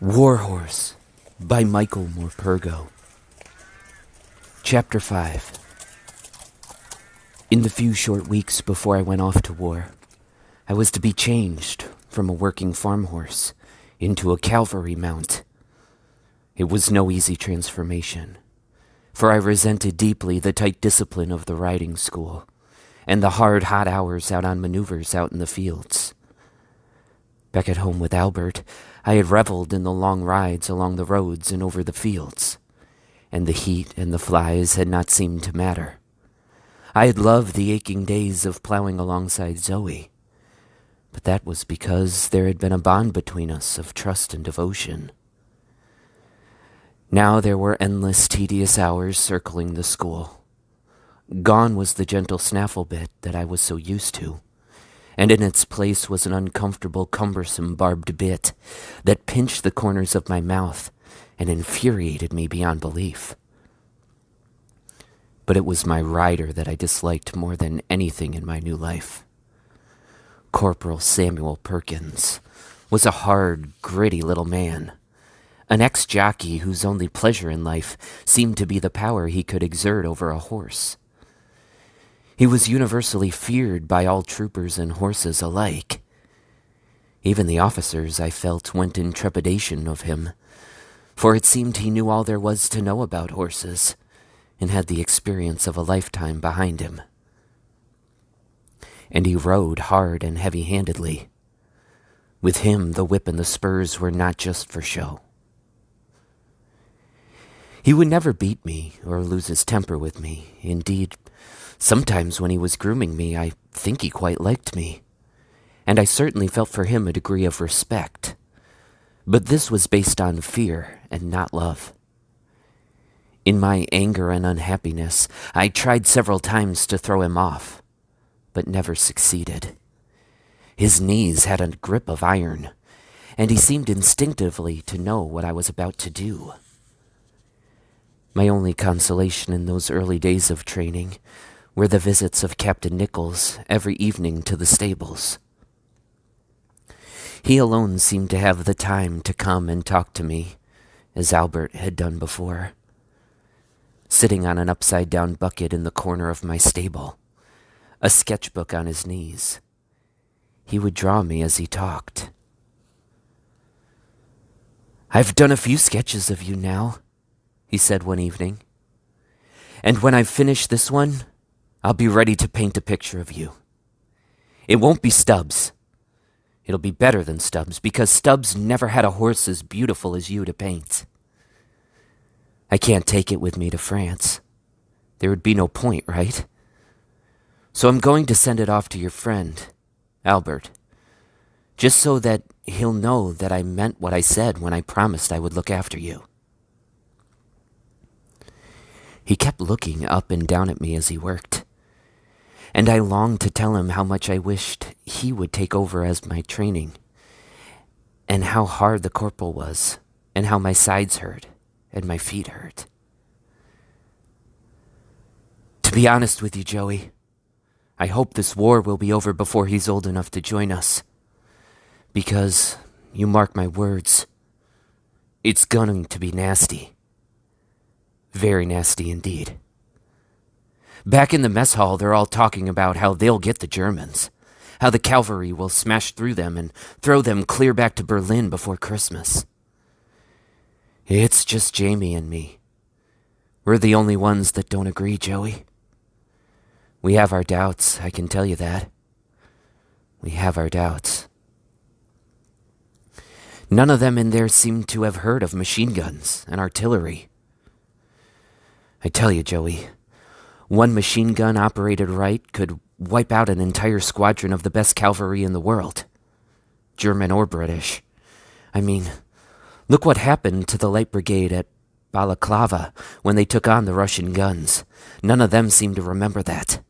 Warhorse by Michael Morpurgo. Chapter 5. In the few short weeks before I went off to war, I was to be changed from a working farm horse into a cavalry mount. It was no easy transformation, for I resented deeply the tight discipline of the riding school and the hard, hot hours out on maneuvers out in the fields. Back at home with Albert, I had reveled in the long rides along the roads and over the fields, and the heat and the flies had not seemed to matter. I had loved the aching days of plowing alongside Zoe, but that was because there had been a bond between us of trust and devotion. Now there were endless, tedious hours circling the school. Gone was the gentle snaffle bit that I was so used to, and in its place was an uncomfortable, cumbersome barbed bit that pinched the corners of my mouth and infuriated me beyond belief. But it was my rider that I disliked more than anything in my new life. Corporal Samuel Perkins was a hard, gritty little man, an ex-jockey whose only pleasure in life seemed to be the power he could exert over a horse. He was universally feared by all troopers and horses alike. Even the officers, I felt, went in trepidation of him, for it seemed he knew all there was to know about horses, and had the experience of a lifetime behind him. And he rode hard and heavy-handedly. With him, the whip and the spurs were not just for show. He would never beat me or lose his temper with me. Indeed, sometimes when he was grooming me, I think he quite liked me, and I certainly felt for him a degree of respect. But this was based on fear and not love. In my anger and unhappiness, I tried several times to throw him off, but never succeeded. His knees had a grip of iron, and he seemed instinctively to know what I was about to do. My only consolation in those early days of training were the visits of Captain Nichols every evening to the stables. He alone seemed to have the time to come and talk to me, as Albert had done before. Sitting on an upside-down bucket in the corner of my stable, a sketchbook on his knees, he would draw me as he talked. "I've done a few sketches of you now," he said one evening, "and when I've finished this one, I'll be ready to paint a picture of you. It won't be Stubbs. It'll be better than Stubbs, because Stubbs never had a horse as beautiful as you to paint. I can't take it with me to France. There would be no point, right? So I'm going to send it off to your friend, Albert, just so that he'll know that I meant what I said when I promised I would look after you." He kept looking up and down at me as he worked, and I longed to tell him how much I wished he would take over as my training, and how hard the corporal was, and how my sides hurt, and my feet hurt. To be honest with you, Joey, I hope this war will be over before he's old enough to join us, because, you mark my words, it's going to be nasty. Very nasty indeed. Back in the mess hall, they're all talking about how they'll get the Germans, how the cavalry will smash through them and throw them clear back to Berlin before Christmas. It's just Jamie and me. We're the only ones that don't agree, Joey. We have our doubts, I can tell you that. We have our doubts. None of them in there seem to have heard of machine guns and artillery. I tell you, Joey, one machine gun operated right could wipe out an entire squadron of the best cavalry in the world, German or British. I mean, look what happened to the Light Brigade at Balaclava when they took on the Russian guns. None of them seem to remember that.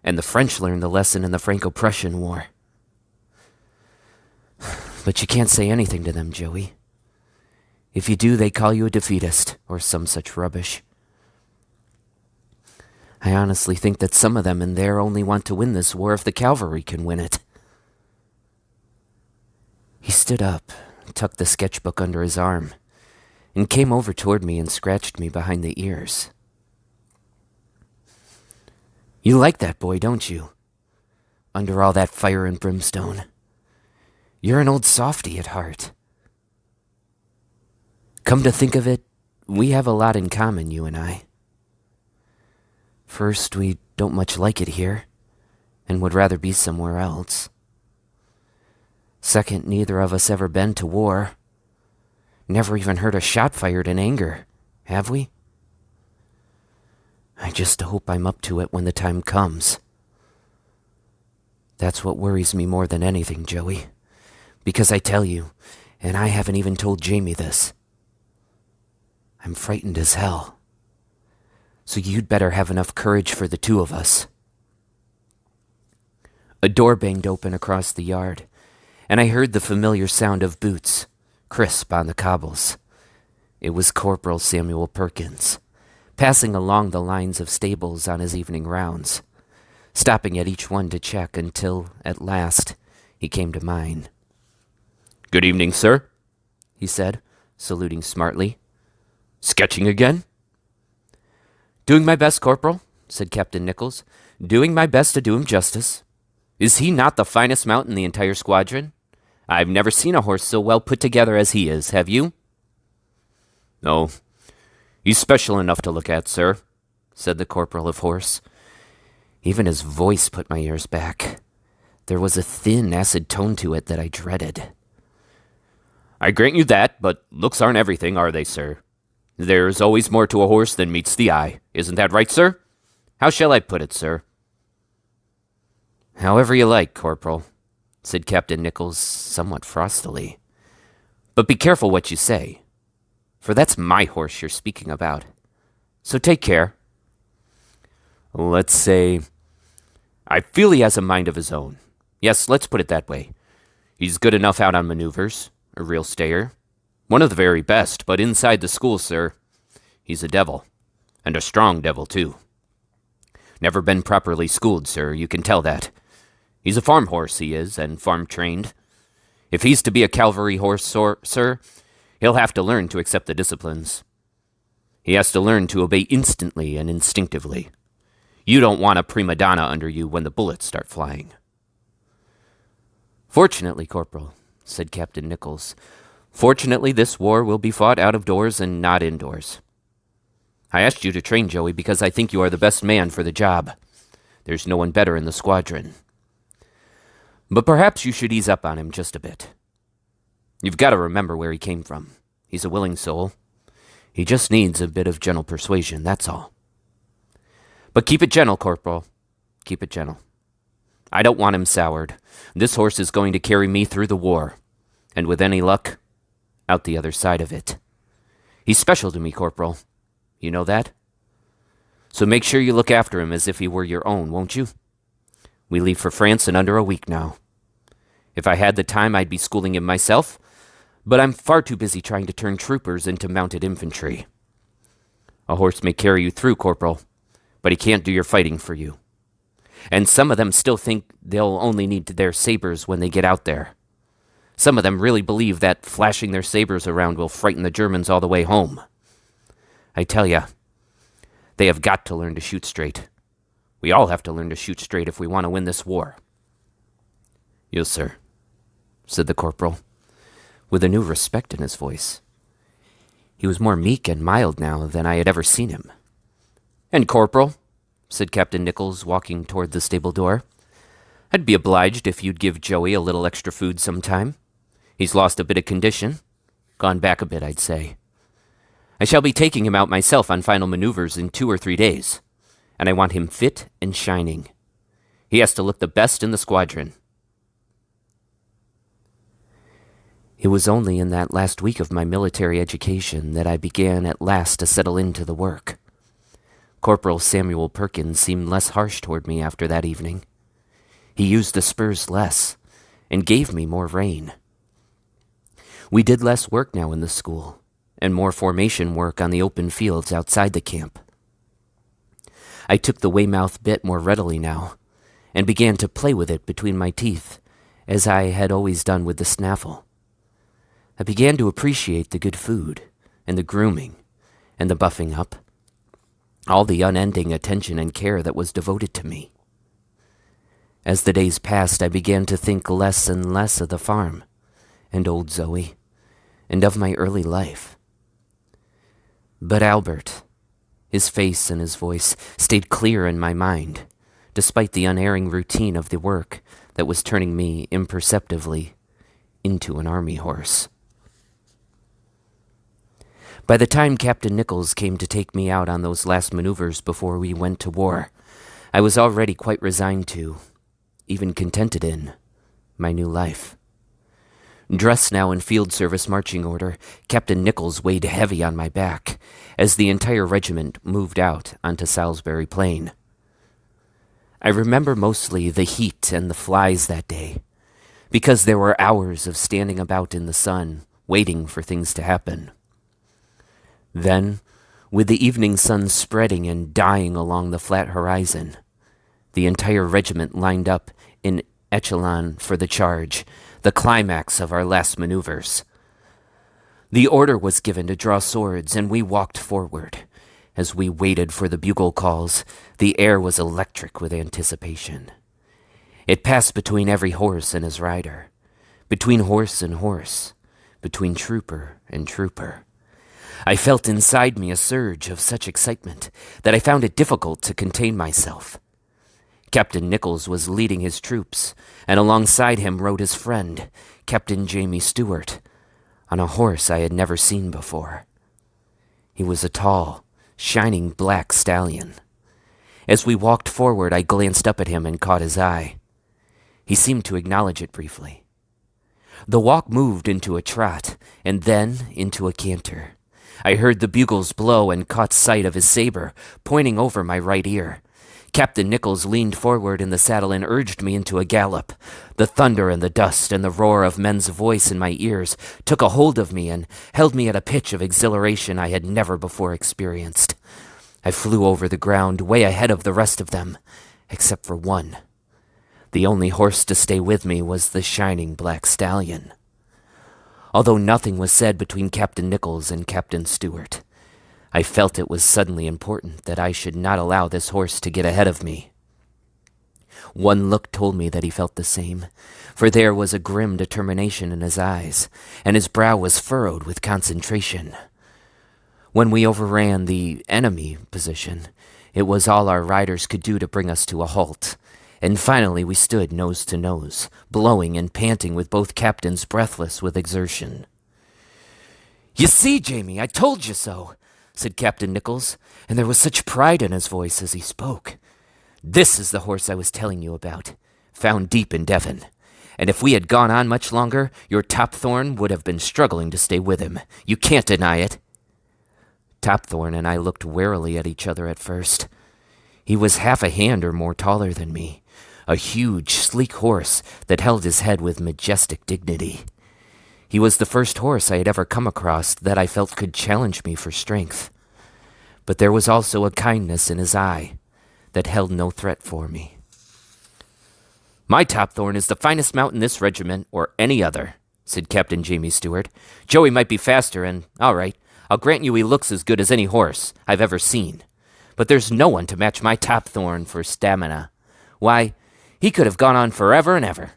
And the French learned the lesson in the Franco-Prussian War. But you can't say anything to them, Joey. If you do, they call you a defeatist or some such rubbish. I honestly think that some of them in there only want to win this war if the cavalry can win it. He stood up tucked the sketchbook under his arm and came over toward me and scratched me behind the ears. You like that boy, don't you? Under all that fire and brimstone. You're an old softy at heart. Come to think of it, we have a lot in common, you and I. First, we don't much like it here, and would rather be somewhere else. Second, neither of us ever been to war. Never even heard a shot fired in anger, have we? I just hope I'm up to it when the time comes. That's what worries me more than anything, Joey. Because I tell you, and I haven't even told Jamie this, I'm frightened as hell. So you'd better have enough courage for the two of us. A door banged open across the yard, and I heard the familiar sound of boots, crisp on the cobbles. It was Corporal Samuel Perkins, passing along the lines of stables on his evening rounds, stopping at each one to check until, at last, he came to mine. "Good evening, sir," he said, saluting smartly. "Sketching again?" "Doing my best, Corporal," said Captain Nichols. "Doing my best to do him justice. Is he not the finest mount in the entire squadron? I've never seen a horse so well put together as he is, have you?" "No, he's special enough to look at, sir," said the corporal of horse. Even his voice put my ears back. There was a thin, acid tone to it that I dreaded. "I grant you that, but looks aren't everything, are they, sir? There's always more to a horse than meets the eye. Isn't that right, sir? How shall I put it, sir?" "However you like, Corporal," said Captain Nichols somewhat frostily. "But be careful what you say, for that's my horse you're speaking about. So take care." "Let's say, I feel he has a mind of his own. Yes, let's put it that way. He's good enough out on maneuvers, a real stayer. One of the very best, but inside the school, sir, he's a devil. And a strong devil, too. Never been properly schooled, sir, you can tell that. He's a farm horse, he is, and farm-trained. If he's to be a cavalry horse, sir, he'll have to learn to accept the disciplines. He has to learn to obey instantly and instinctively. You don't want a prima donna under you when the bullets start flying." "Fortunately, Corporal," said Captain Nichols, "fortunately this war will be fought out of doors and not indoors. I asked you to train Joey because I think you are the best man for the job. There's no one better in the squadron. But perhaps you should ease up on him just a bit. You've got to remember where he came from. He's a willing soul. He just needs a bit of gentle persuasion, that's all. But keep it gentle, Corporal. Keep it gentle. I don't want him soured. This horse is going to carry me through the war, and with any luck, out the other side of it. He's special to me, Corporal. You know that? So make sure you look after him as if he were your own, won't you? We leave for France in under a week now. If I had the time, I'd be schooling him myself, but I'm far too busy trying to turn troopers into mounted infantry. A horse may carry you through, Corporal, but he can't do your fighting for you. And some of them still think they'll only need their sabers when they get out there. Some of them really believe that flashing their sabers around will frighten the Germans all the way home. I tell ya, they have got to learn to shoot straight. We all have to learn to shoot straight if we want to win this war." "Yes, sir," said the corporal, with a new respect in his voice. He was more meek and mild now than I had ever seen him. "And, Corporal," said Captain Nichols, walking toward the stable door, "I'd be obliged if you'd give Joey a little extra food sometime. He's lost a bit of condition. Gone back a bit, I'd say. I shall be taking him out myself on final maneuvers in 2 or 3 days, and I want him fit and shining. He has to look the best in the squadron." It was only in that last week of my military education that I began at last to settle into the work. Corporal Samuel Perkins seemed less harsh toward me after that evening. He used the spurs less, and gave me more rein. We did less work now in the school, and more formation work on the open fields outside the camp. I took the Weymouth bit more readily now, and began to play with it between my teeth, as I had always done with the snaffle. I began to appreciate the good food, and the grooming, and the buffing up, all the unending attention and care that was devoted to me. As the days passed, I began to think less and less of the farm, and old Zoe, and of my early life. But Albert, his face and his voice stayed clear in my mind, despite the unerring routine of the work that was turning me imperceptibly into an army horse. By the time Captain Nichols came to take me out on those last maneuvers before we went to war, I was already quite resigned to, even contented in, my new life. Dressed now in field service marching order, Captain Nichols weighed heavy on my back as the entire regiment moved out onto Salisbury Plain. I remember mostly the heat and the flies that day, because there were hours of standing about in the sun, waiting for things to happen. Then, with the evening sun spreading and dying along the flat horizon, the entire regiment lined up in echelon for the charge, the climax of our last maneuvers. The order was given to draw swords, and we walked forward. As we waited for the bugle calls, the air was electric with anticipation. It passed between every horse and his rider, between horse and horse, between trooper and trooper. I felt inside me a surge of such excitement that I found it difficult to contain myself. Captain Nichols was leading his troops, and alongside him rode his friend, Captain Jamie Stewart, on a horse I had never seen before. He was a tall, shining black stallion. As we walked forward, I glanced up at him and caught his eye. He seemed to acknowledge it briefly. The walk moved into a trot, and then into a canter. I heard the bugles blow and caught sight of his saber, pointing over my right ear. Captain Nichols leaned forward in the saddle and urged me into a gallop. The thunder and the dust and the roar of men's voice in my ears took a hold of me and held me at a pitch of exhilaration I had never before experienced. I flew over the ground way ahead of the rest of them, except for one. The only horse to stay with me was the shining black stallion. Although nothing was said between Captain Nichols and Captain Stewart, I felt it was suddenly important that I should not allow this horse to get ahead of me. One look told me that he felt the same, for there was a grim determination in his eyes, and his brow was furrowed with concentration. When we overran the enemy position, it was all our riders could do to bring us to a halt, and finally we stood nose to nose, blowing and panting with both captains breathless with exertion. "You see, Jamie, I told you so," said Captain Nichols, and there was such pride in his voice as he spoke. "This is the horse I was telling you about, found deep in Devon. And if we had gone on much longer, your Topthorn would have been struggling to stay with him. You can't deny it." Topthorn and I looked warily at each other at first. He was half a hand or more taller than me, a huge, sleek horse that held his head with majestic dignity. He was the first horse I had ever come across that I felt could challenge me for strength. But there was also a kindness in his eye that held no threat for me. "My Topthorn is the finest mount in this regiment or any other," said Captain Jamie Stewart. "Joey might be faster, and all right, I'll grant you he looks as good as any horse I've ever seen. But there's no one to match my Topthorn for stamina. Why, he could have gone on forever and ever.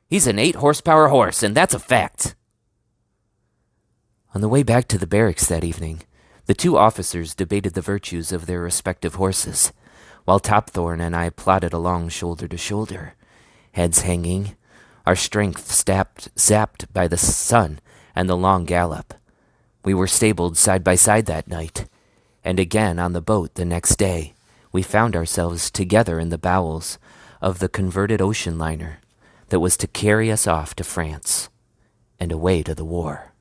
He's an 8-horsepower horse, and that's a fact." On the way back to the barracks that evening, the two officers debated the virtues of their respective horses, while Topthorn and I plodded along shoulder to shoulder, heads hanging, our strength sapped by the sun and the long gallop. We were stabled side by side that night, and again on the boat the next day, we found ourselves together in the bowels of the converted ocean liner that was to carry us off to France and away to the war.